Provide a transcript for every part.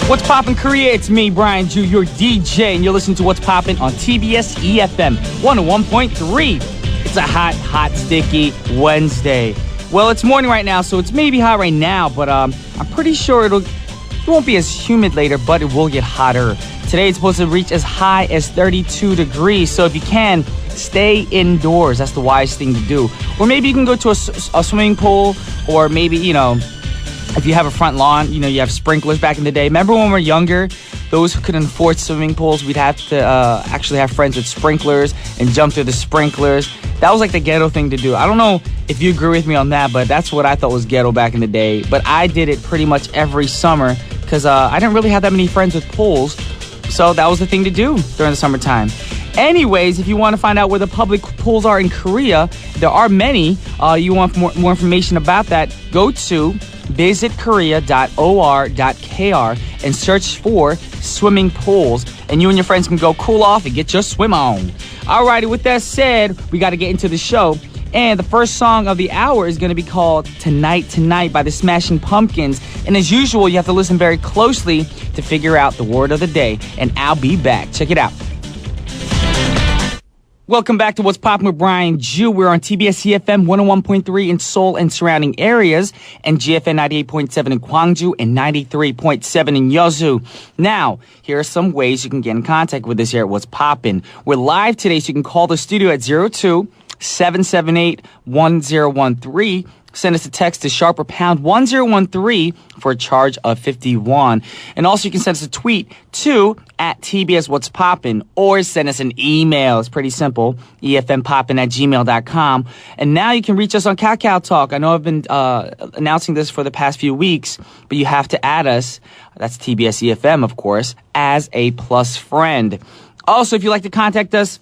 What's Poppin' Korea? It's me, Brian Ju, your DJ, and you're listening to What's Poppin' on TBS efm 101.3. It's a hot, sticky Wednesday. Well, it's morning right now, so it's maybe hot right now, but I'm pretty sure it won't be as humid later, but it will get hotter. Today it's supposed to reach as high as 32 degrees, so if you can, stay indoors. That's the wise thing to do. Or maybe you can go to a swimming pool, or maybe, if you have a front lawn, you have sprinklers back in the day. Remember when we were younger, those who couldn't afford swimming pools, we'd have to actually have friends with sprinklers and jump through the sprinklers. That was like the ghetto thing to do. I don't know if you agree with me on that, but that's what I thought was ghetto back in the day. But I did it pretty much every summer because I didn't really have that many friends with pools. So that was the thing to do during the summertime. Anyways, if you want to find out where the public pools are in Korea, there are many. You want more information about that, go to visitkorea.or.kr and search for swimming pools, and you and your friends can go cool off and get your swim on. Alrighty, with that said, we got to get into the show. And the first song of the hour is going to be called Tonight Tonight by the Smashing Pumpkins. And as usual, you have to listen very closely to figure out the word of the day. And I'll be back. Check it out. Welcome back to What's Poppin' with Brian Ju. We're on TBS efm 101.3 in Seoul and surrounding areas, and GFN 98.7 in Gwangju and 93.7 in Yeosu. Now, here are some ways you can get in contact with us here at What's Poppin'. We're live today, so you can call the studio at 02-778-1013. Send us a text to sharp or pound 1013 for a charge of 51. And also you can send us a tweet to @TBS What's Poppin', or send us an email. It's pretty simple, efmpoppin@gmail.com. And now you can reach us on Kakao Talk. I know I've been announcing this for the past few weeks, but you have to add us, that's TBS EFM, of course, as a plus friend. Also, if you'd like to contact us,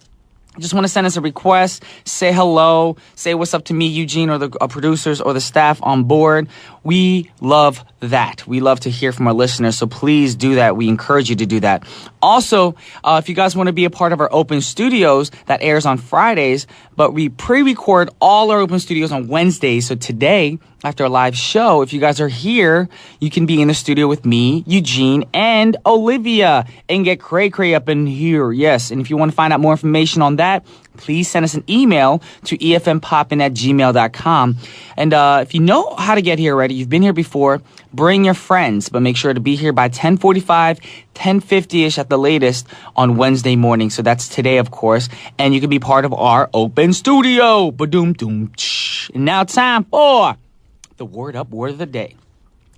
just want to send us a request, say hello, say what's up to me, Eugene, or the producers or the staff on board. We love that. We love to hear from our listeners, so please do that. We encourage you to do that. Also, if you guys want to be a part of our open studios, that airs on Fridays, but we pre-record all our open studios on Wednesdays. So today, after a live show, if you guys are here, you can be in the studio with me, Eugene, and Olivia, and get cray-cray up in here. Yes, and if you want to find out more information on that, please send us an email to efmpoppin@gmail.com. And if you know how to get here already, you've been here before, bring your friends, but make sure to be here by 10:45, 10:50-ish at the latest on Wednesday morning. So that's today, of course. And you can be part of our open studio. Ba-doom-doom. And now time for the word of the day.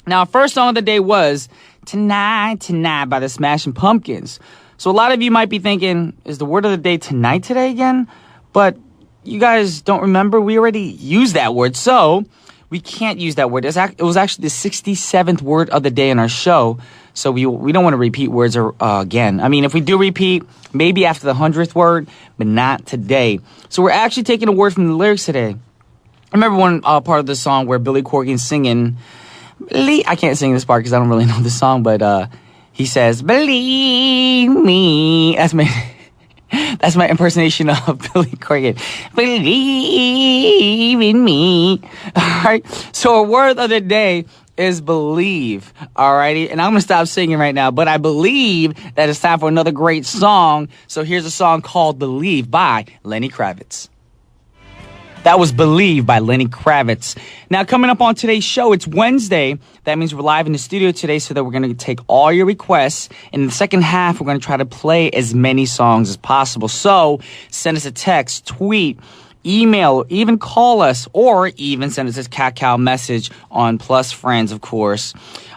Now, our first song of the day was Tonight Tonight by the Smashing Pumpkins. So a lot of you might be thinking, is the word of the day tonight today again? But you guys don't remember, we already used that word, so we can't use that word. It was actually the 67th word of the day in our show, so we don't want to repeat words again. I mean, if we do repeat, maybe after the 100th word, but not today. So we're actually taking a word from the lyrics today. I remember one part of the song where Billy Corgan's singing, I can't sing this part because I don't really know the song, but he says, "Believe me." That's my impersonation of Billy Corgan. Believe in me. All right. So a word of the day is believe. Alrighty. And I'm going to stop singing right now, but I believe that it's time for another great song. So here's a song called Believe by Lenny Kravitz. That was Believe by Lenny Kravitz. Now, coming up on today's show, it's Wednesday. That means we're live in the studio today, so that we're going to take all your requests. In the second half, we're going to try to play as many songs as possible. So send us a text, tweet, email, even call us, or even send us a Kakao message on Plus Friends, of course.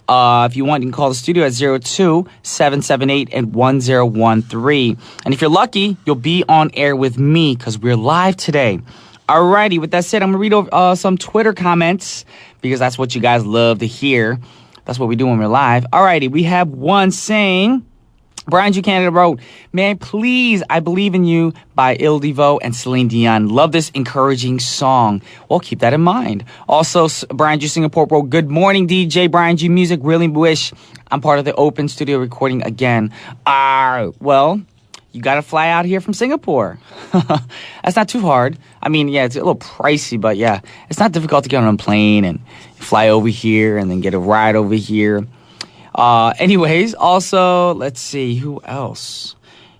If you want, you can call the studio at 02-778-1013. And if you're lucky, you'll be on air with me because we're live today. Alrighty, with that said, I'm going to read over some Twitter comments because that's what you guys love to hear. That's what we do when we're live. Alrighty, we have one saying, Brian Ju Canada wrote, "Man, please, I Believe in You by Il Divo and Celine Dion. Love this encouraging song." Well, keep that in mind. Also, Brian Ju Singapore wrote, "Good morning, DJ Brian Ju Music. Really wish I'm part of the open studio recording again." Well, you got to fly out here from Singapore. That's not too hard. I mean, yeah, it's a little pricey, but yeah, it's not difficult to get on a plane and fly over here and then get a ride over here. Anyways, also, let's see, who else?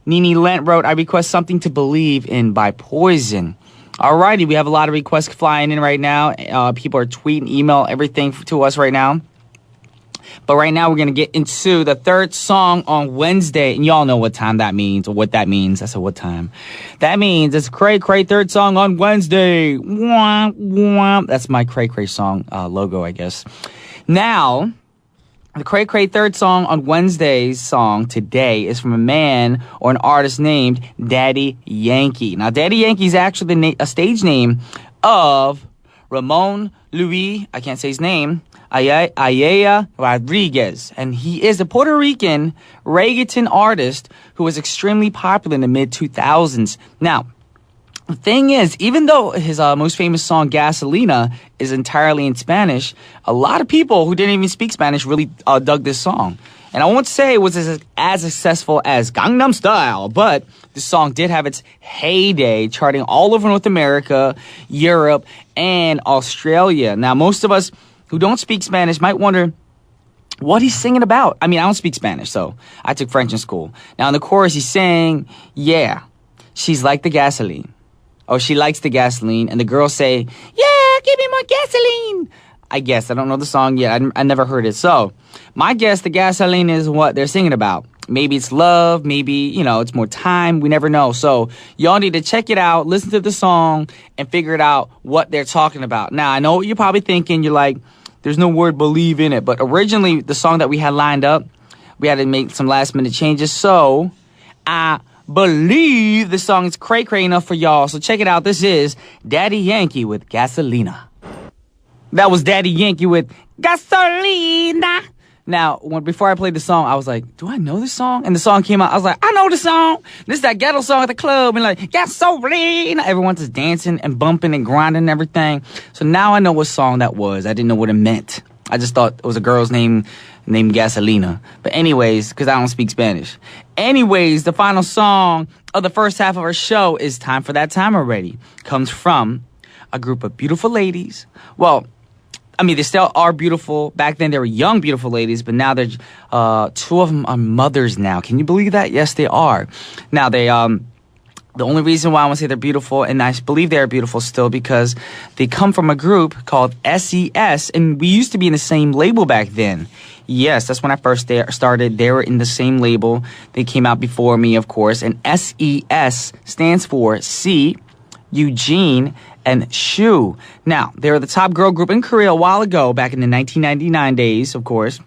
Nene Lent wrote, I request Something to Believe in by Poison. Alrighty, we have a lot of requests flying in right now. People are tweeting, email, everything to us right now. But right now, we're going to get into the third song on Wednesday. And y'all know what time that means, or what that means. I said, what time? That means it's Cray Cray third song on Wednesday. Wah, wah. That's my Cray Cray song logo, I guess. Now, the Cray Cray third song on Wednesday's song today is from a man or an artist named Daddy Yankee. Now, Daddy Yankee is actually a stage name of Ramon Luis, I can't say his name, Ayala Rodriguez. And he is a Puerto Rican reggaeton artist who was extremely popular in the mid-2000s. Now, the thing is, even though his most famous song, Gasolina, is entirely in Spanish, a lot of people who didn't even speak Spanish really dug this song. And I won't say it was as successful as Gangnam Style, but this song did have its heyday, charting all over North America, Europe, and Australia. Now, most of us who don't speak Spanish might wonder what he's singing about. I mean, I don't speak Spanish, so I took French in school. Now, in the chorus, he's saying, yeah, she's like the gasoline. Oh, she likes the gasoline. And the girls say, yeah, give me more gasoline. I guess. I don't know the song yet. I never heard it. So my guess, the gasoline is what they're singing about. Maybe it's love. Maybe, it's more time. We never know. So y'all need to check it out, listen to the song, and figure it out what they're talking about. Now, I know what you're probably thinking. You're like, there's no word believe in it. But originally, the song that we had lined up, we had to make some last minute changes. So I believe the song is cray cray enough for y'all. So check it out. This is Daddy Yankee with Gasolina. That was Daddy Yankee with Gasolina. Now, before I played the song, I was like, do I know this song? And the song came out. I was like, I know the song. This is that ghetto song at the club. And like, Gasolina. Everyone's just dancing and bumping and grinding and everything. So now I know what song that was. I didn't know what it meant. I just thought it was a girl's name named Gasolina. But anyways, because I don't speak Spanish. Anyways, the final song of the first half of our show is Time for That Time Already. Comes from a group of beautiful ladies. Well, I mean, they still are beautiful. Back then, they were young, beautiful ladies, but now they're two of them are mothers now. Can you believe that? Yes, they are. Now, the only reason why I want to say they're beautiful, and I believe they're beautiful still, because they come from a group called SES, and we used to be in the same label back then. Yes, that's when I first started. They were in the same label. They came out before me, of course, and SES stands for C, Eugene, and Shu. Now, they were the top girl group in Korea a while ago, back in the 1999 days, of course.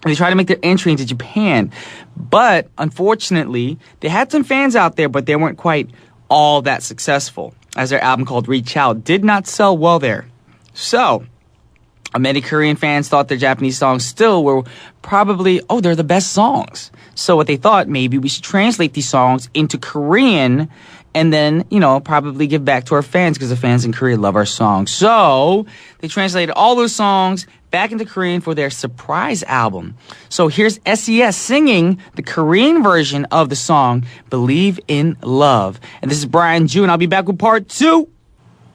They tried to make their entry into Japan, but unfortunately, they had some fans out there, but they weren't quite all that successful, as their album called Reach Out did not sell well there. So, many Korean fans thought their Japanese songs still were probably, they're the best songs. So what they thought, maybe we should translate these songs into Korean and then, probably give back to our fans, because the fans in Korea love our songs. So they translated all those songs back into Korean for their surprise album. So here's SES singing the Korean version of the song, Believe in Love. And this is Brian Ju, and I'll be back with part 2.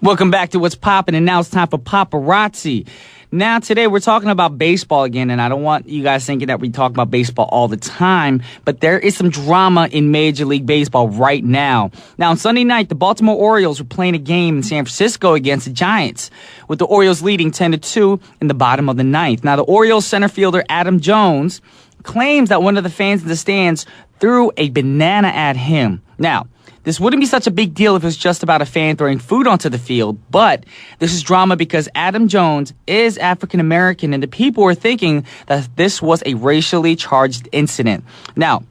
Welcome back to What's Poppin', and now it's time for Paparazzi. Now, today we're talking about baseball again, and I don't want you guys thinking that we talk about baseball all the time, but there is some drama in Major League Baseball right now. Now, on Sunday night, the Baltimore Orioles were playing a game in San Francisco against the Giants, with the Orioles leading 10-2 in the bottom of the ninth. Now, the Orioles center fielder Adam Jones claims that one of the fans in the stands threw a banana at him. Now, this wouldn't be such a big deal if it was just about a fan throwing food onto the field, but this is drama because Adam Jones is African American, and the people were thinking that this was a racially charged incident. Now,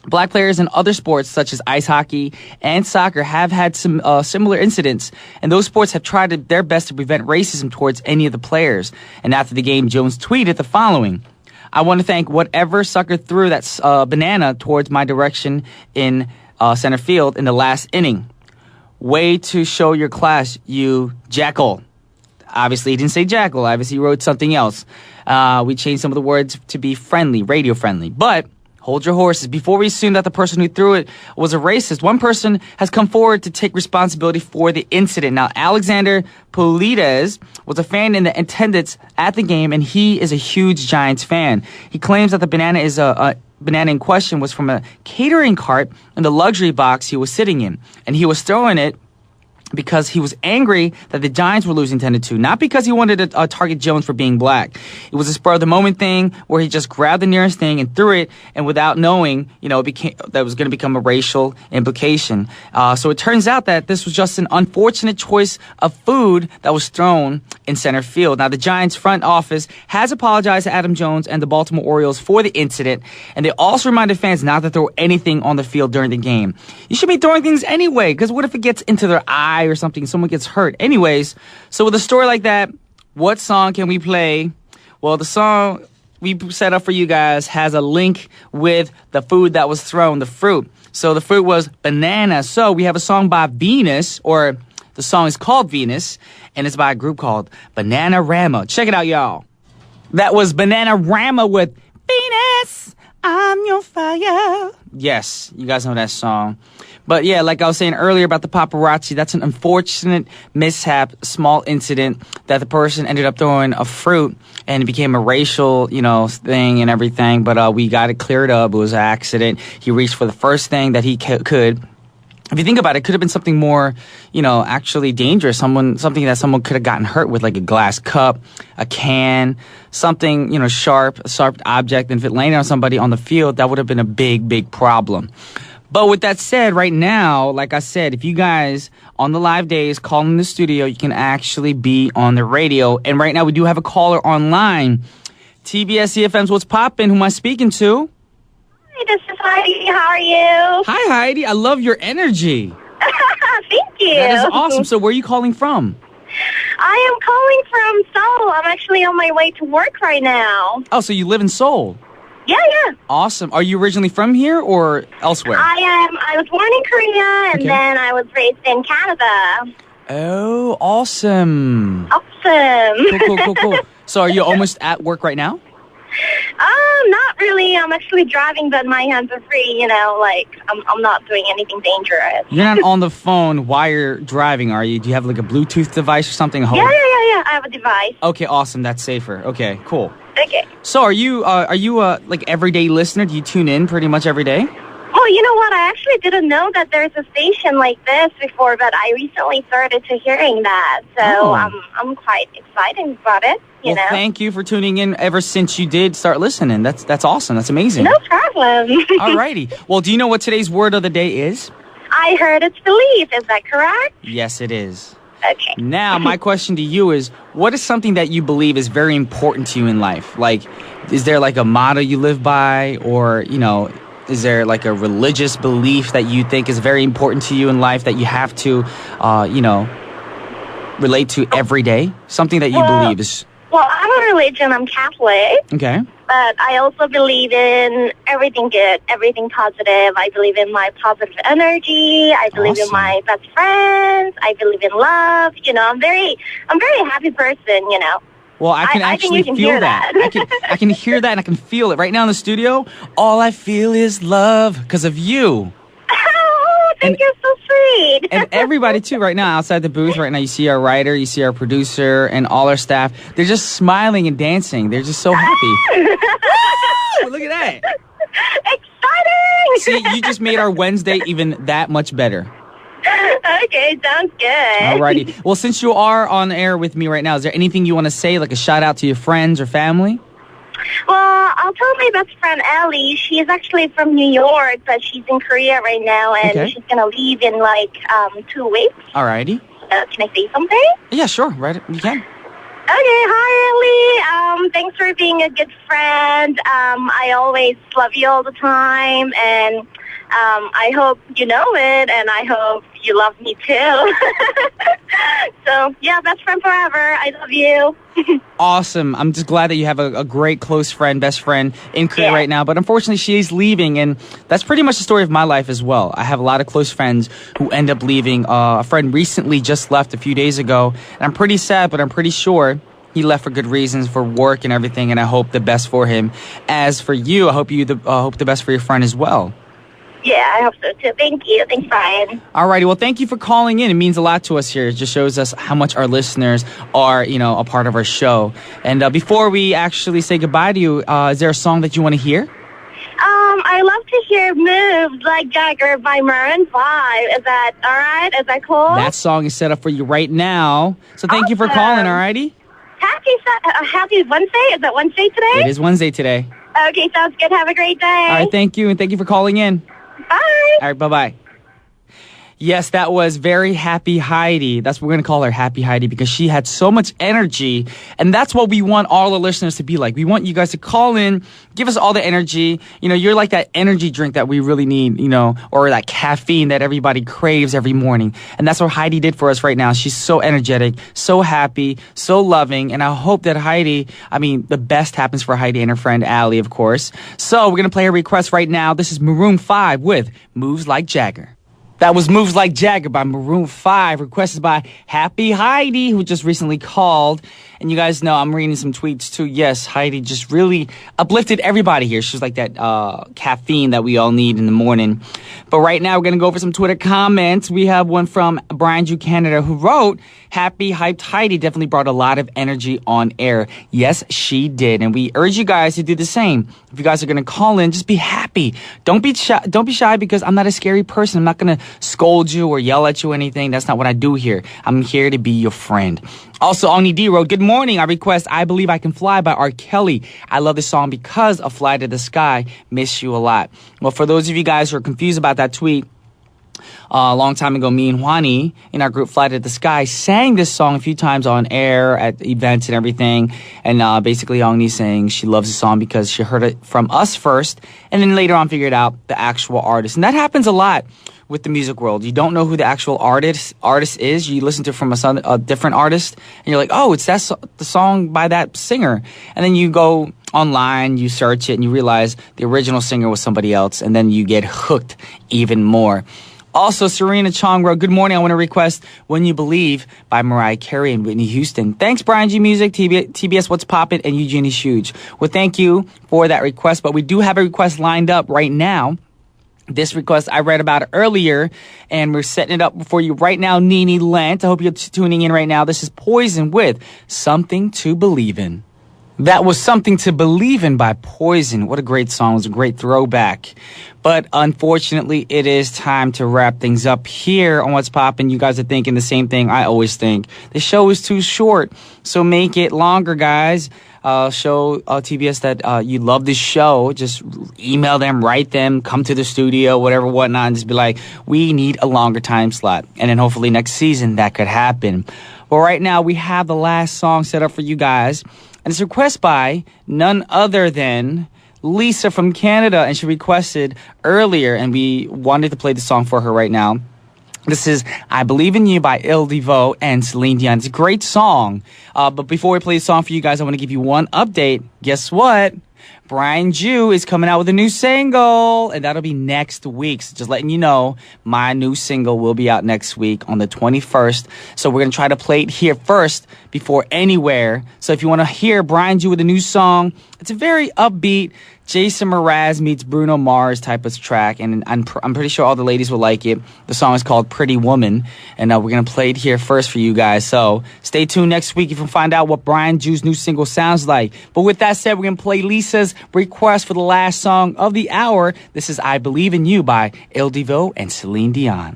black players in other sports such as ice hockey and soccer have had some similar incidents, and those sports have tried their best to prevent racism towards any of the players. And after the game, Jones tweeted the following: I want to thank whatever sucker threw that banana towards my direction in center field in the last inning. Way to show your class, you jackal. Obviously, he didn't say jackal. Obviously, he wrote something else. We changed some of the words to be friendly, radio friendly. But Hold your horses. Before we assume that the person who threw it was a racist, one person has come forward to take responsibility for the incident. Now, Alexander Pulides was a fan in the attendance at the game, and he is a huge Giants fan. He claims that the banana banana in question was from a catering cart in the luxury box he was sitting in, and he was throwing it because he was angry that the Giants were losing 10-2, not because he wanted to target Jones for being black. It was a spur of the moment thing where he just grabbed the nearest thing and threw it, and without knowing, that was going to become a racial implication. So it turns out that this was just an unfortunate choice of food that was thrown in center field. Now, the Giants front office has apologized to Adam Jones and the Baltimore Orioles for the incident, and they also reminded fans not to throw anything on the field during the game. You should be throwing things anyway, because what if it gets into their eye or something, someone gets hurt? Anyways, so with a story like that, what song can we play? Well, the song we set up for you guys has a link with the food that was thrown, the fruit. So the fruit was banana. So we have a song by Venus, or the song is called Venus, and it's by a group called Bananarama. Check it out, y'all. That was Bananarama with Venus, I'm your fire. Yes, you guys know that song. But yeah, like I was saying earlier about the paparazzi, that's an unfortunate mishap, small incident that the person ended up throwing a fruit and it became a racial, thing and everything. But we got it cleared up. It was an accident. He reached for the first thing that he could. If you think about it, it could have been something more, actually dangerous. Something that someone could have gotten hurt with, like a glass cup, a can, something, a sharp object. And if it landed on somebody on the field, that would have been a big, big problem. But with that said, right now, like I said, if you guys on the live days call in the studio, you can actually be on the radio. And right now we do have a caller online. TBS efm's What's Poppin'? Who am I speaking to? Hi, this is Heidi. How are you? Hi, Heidi. I love your energy. Thank you. That is awesome. So where are you calling from? I am calling from Seoul. I'm actually on my way to work right now. Oh, so you live in Seoul? Yeah. Awesome. Are you originally from here or elsewhere? I am. I was born in Korea, and then I was raised in Canada. Oh, awesome. Awesome. Cool. So are you almost at work right now? Not really. I'm actually driving, but my hands are free, I'm not doing anything dangerous. You're not on the phone while you're driving, are you? Do you have like a Bluetooth device or something? Yeah. I have a device. Okay, awesome. That's safer. Okay, cool. Okay. So are you like everyday listener? Do you tune in pretty much every day? Oh, you know what? I actually didn't know that there's a station like this before, but I recently started to hearing that. So I'm quite excited about it. You know? Thank you for tuning in ever since you did start listening. That's awesome. That's amazing. No problem. Alrighty. Well, do you know what today's word of the day is? I heard it's believe. Is that correct? Yes, it is. Okay. Now, my question to you is, what is something that you believe is very important to you in life? Like, is there like a motto you live by, or, is there like a religious belief that you think is very important to you in life that you have to, relate to every day? Something that you believe is... Well, I'm a religion. I'm Catholic. Okay. But I also believe in everything good, everything positive. I believe in my positive energy. I believe in my best friends. I believe in love. I'm very happy person, Well, I can actually feel that. I can hear that and I can feel it right now in the studio. All I feel is love because of you. Oh, thank you, so sweet. And everybody too right now outside the booth right now, you see our writer, you see our producer and all our staff. They're just smiling and dancing. They're just so happy. Woo! Look at that. Exciting. See, you just made our Wednesday even that much better. Okay, sounds good. Alrighty. Well, since you are on air with me right now, is there anything you want to say, like a shout out to your friends or family? Well, I'll tell my best friend Ellie. She's actually from New York, but she's in Korea right now, and she's gonna leave in 2 weeks. Alrighty. Can I say something? Yeah, sure. Right, you can. Okay, hi Ellie. Thanks for being a good friend. I always love you all the time, and I hope you know it, and I hope you love me too. So, yeah, best friend forever. I love you. Awesome. I'm just glad that you have a great close friend, best friend in Korea right now. But unfortunately, she is leaving, and that's pretty much the story of my life as well. I have a lot of close friends who end up leaving. A friend recently just left a few days ago, and I'm pretty sad, but I'm pretty sure, He left for good reasons, for work and everything, and I hope the best for him. As for you, I hope hope the best for your friend as well. Yeah, I hope so too. Thank you. Thanks, Brian. Alrighty, well, thank you for calling in. It means a lot to us here. It just shows us how much our listeners are, a part of our show. And before we actually say goodbye to you, is there a song that you want to hear? I love to hear Moves Like Jagger by Maroon 5. Is that all right? Is that cool? That song is set up for you right now. So thank you for calling, alrighty? Happy Wednesday. Is that Wednesday today? It is Wednesday today. Okay, sounds good. Have a great day. All right, thank you, and thank you for calling in. Bye. All right, bye-bye. Yes, that was very happy Heidi. That's what we're going to call her, Happy Heidi, because she had so much energy. And that's what we want all the listeners to be like. We want you guys to call in, give us all the energy. You're like that energy drink that we really need, or that caffeine that everybody craves every morning. And that's what Heidi did for us right now. She's so energetic, so happy, so loving. And I hope that the best happens for Heidi and her friend Allie, of course. So we're going to play her request right now. This is Maroon 5 with Moves Like Jagger. That was Moves Like Jagger by Maroon 5, requested by Happy Heidi, who just recently called. And you guys know I'm reading some tweets too. Yes, Heidi just really uplifted everybody here. She's like that caffeine that we all need in the morning. But right now we're going to go over some Twitter comments. We have one from Brian Ju Canada who wrote, Happy Hyped Heidi definitely brought a lot of energy on air. Yes, she did. And we urge you guys to do the same. If you guys are going to call in, just be happy. Don't be shy because I'm not a scary person. I'm not going to scold you or yell at you or anything. That's not what I do here. I'm here to be your friend. Also, Oni D wrote, good morning. I request I Believe I Can Fly by R. Kelly. I love this song because of Fly to the Sky. Miss you a lot. Well, for those of you guys who are confused about that tweet, a long time ago, me and Juani in our group Fly to the Sky sang this song a few times on air at events and everything. And basically, Oni saying she loves the song because she heard it from us first and then later on figured out the actual artist. And that happens a lot with the music world. You don't know who the actual artist is. You listen to it from a different artist and you're like, oh, it's the song by that singer. And then you go online, you search it, and you realize the original singer was somebody else. And then you get hooked even more. Also, Serena Chong wrote, good morning. I want to request When You Believe by Mariah Carey and Whitney Houston. Thanks, Brian G Music, TBS What's Poppin', and Eugenie Huge. Well, thank you for that request. But we do have a request lined up right now. This request I read about earlier, and we're setting it up for you right now, Nene Lent. I hope you're tuning in right now. This is Poison with Something to Believe In. That was Something to Believe In by Poison. What a great song. It was a great throwback. But unfortunately, it is time to wrap things up here on What's Poppin'. You guys are thinking the same thing I always think. The show is too short, so make it longer, guys. Show TBS that you love this show. Just email them, write them, come to the studio, whatever, whatnot, and just be like, we need a longer time slot. And then hopefully next season that could happen. Well, right now we have the last song set up for you guys. And it's a request by none other than Lisa from Canada. And she requested earlier, and we wanted to play the song for her right now. This is I Believe in You by Il Divo and Celine Dion. It's a great song. But before we play the song for you guys, I want to give you one update. Guess what? Brian Ju is coming out with a new single, and that'll be next week. So just letting you know, my new single will be out next week on the 21st. So we're going to try to play it here first before anywhere. So if you want to hear Brian Ju with a new song, it's a very upbeat Jason Mraz meets Bruno Mars type of track, and I'm pretty sure all the ladies will like it. The song is called Pretty Woman, and we're going to play it here first for you guys. So stay tuned next week if you find out what Brian Ju's new single sounds like. But with that said, we're going to play Lisa's request for the last song of the hour. This is I Believe in You by Il Divo and Celine Dion.